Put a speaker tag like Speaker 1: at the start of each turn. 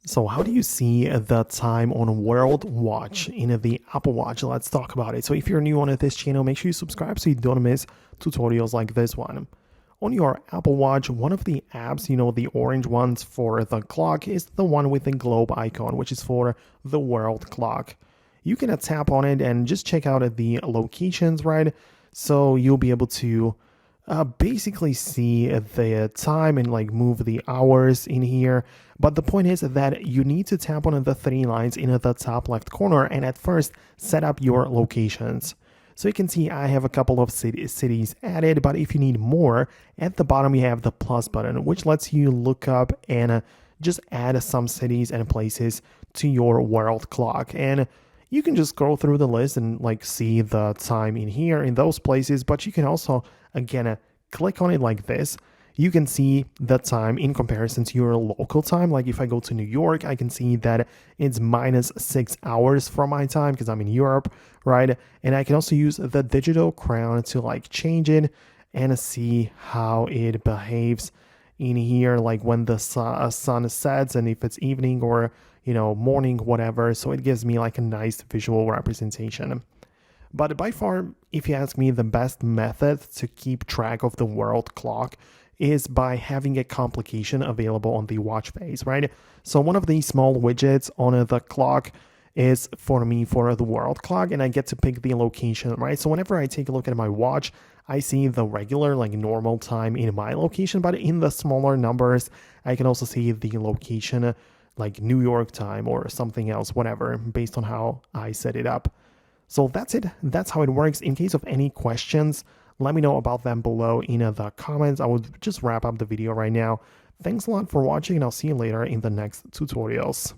Speaker 1: So how do you see the time on World Watch in the Apple Watch? Let's talk about it. So if you're new on this channel, make sure you subscribe so you don't miss tutorials like this one. On your Apple Watch, one of the apps, the orange ones for the clock, is the one with the globe icon, which is for the world clock. You can tap on it and just check out the locations, right? So you'll be able to basically see the time and like move the hours in here. But the point is that you need to tap on the three lines in the top left corner and at first set up your locations. So you can see I have a couple of cities added, but if you need more, at the bottom you have the plus button, which lets you look up and just add some cities and places to your world clock. And you can just scroll through the list and like see the time in here in those places, but you can also, again, click on it like this. You can see the time in comparison to your local time. Like if I go to New York, I can see that it's minus 6 hours from my time because I'm in Europe, right? And I can also use the digital crown to like change it and see how it behaves in here, like when the sun sets and if it's evening or morning, whatever. So it gives me like a nice visual representation. But by far, if you ask me, the best method to keep track of the world clock is by having a complication available on the watch face, right? So one of these small widgets on the clock is for me for the world clock, and I get to pick the location, right? So whenever I take a look at my watch, I see the regular, like normal time in my location, but in the smaller numbers, I can also see the location like New York time or something else, whatever, based on how I set it up. So that's it. That's how it works. In case of any questions, let me know about them below in the comments. I would just wrap up the video right now. Thanks a lot for watching, and I'll see you later in the next tutorials.